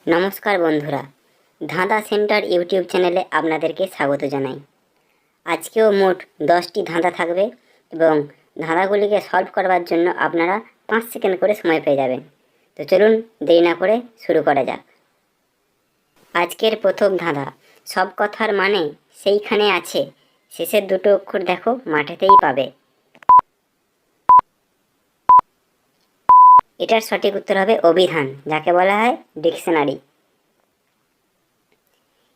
নমস্কার বন্ধুরা, ধাঁধা সেন্টার ইউটিউব চ্যানেলে আপনাদেরকে স্বাগত জানাই। আজকেও মোট 10টি ধাঁধা থাকবে এবং ধাঁধাগুলিকে সলভ করবার জন্য আপনারা 5 সেকেন্ড করে সময় পেয়ে যাবেন। তো চলুন দেরি না করে শুরু করা যাক। আজকের প্রথম ধাঁধা, সব কথার মানে সেইখানে আছে, শেষের দুটো অক্ষর দেখো মাঠেতেই পাবে। এটার সঠিক উত্তর হবে অভিধান, যাকে বলা হয় ডিকশনারি।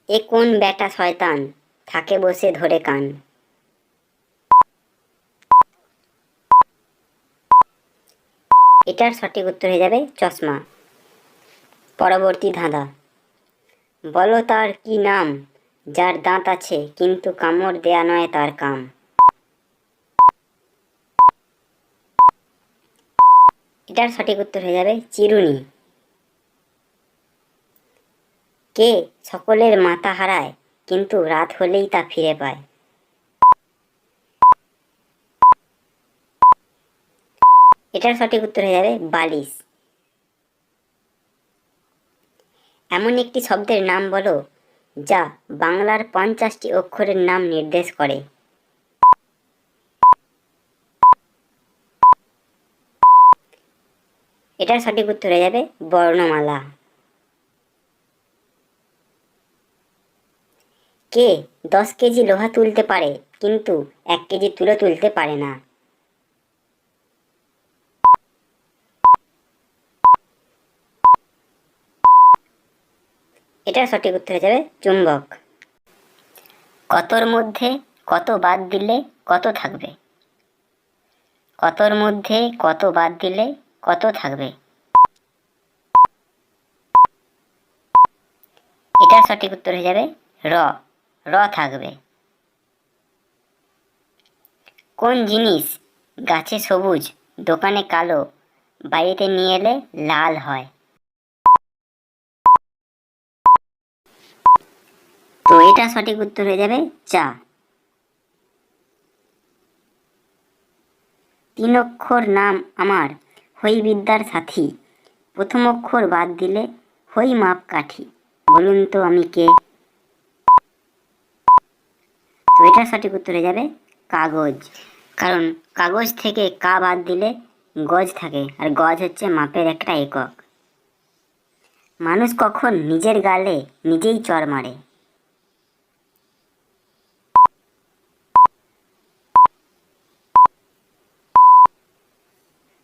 এ কোন ব্যাটা শয়তান, থাকে বসে ধরে কান। এটার সঠিক উত্তর হয়ে যাবে চশমা। পরবর্তী ধাঁধা, বলো তার কি নাম, যার দাঁত আছে কিন্তু কামড় দেয়া নয় তার কাম। এটার সঠিক উত্তর হয়ে যাবে চিরুনি। কে সকলের মাথা হারায় কিন্তু রাত হলেই তা ফিরে পায়। এটার সঠিক উত্তর হয়ে যাবে বালিশ। এমন একটি শব্দের নাম বলো যা বাংলার 50টি অক্ষরের নাম নির্দেশ করে। এটার সঠিক উত্তর হয়ে যাবে বর্ণমালা। কে 10 কেজি লোহা তুলতে পারে কিন্তু 1 কেজি তুলো তুলতে পারে না। এটার সঠিক উত্তর হয়ে যাবে চুম্বক। কতর মধ্যে কত বাদ দিলে কত থাকবে। কতর মধ্যে কত বাদ দিলে কত থাকবে। এটার সঠিক উত্তর হয়ে যাবে র থাকবে। কোন জিনিস গাছে সবুজ, দোকানে কালো, বাড়িতে নিয়ে এলে লাল হয়। তো এটা সঠিক উত্তর হয়ে যাবে চা। 3 অক্ষর নাম আমার, হই বিদ্যার সাথী, প্রথম অক্ষর বাদ দিলে হই মাপ কাঠি। বলুন তো আমি কে। তো এটা সঠিক উত্তর হয়ে যাবে কাগজ। কারণ কাগজ থেকে কা বাদ দিলে গজ থাকে, আর গজ হচ্ছে মাপের একটা একক। মানুষ কখন নিজের গালে নিজেই চড় মারে।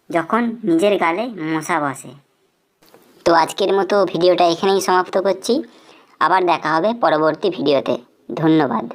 যখন নিজের গালে মশা বসে। তো আজকের মতো ভিডিওটা এখানেই সমাপ্ত করছি। আবার দেখা হবে পরবর্তী ভিডিওতে। ধন্যবাদ।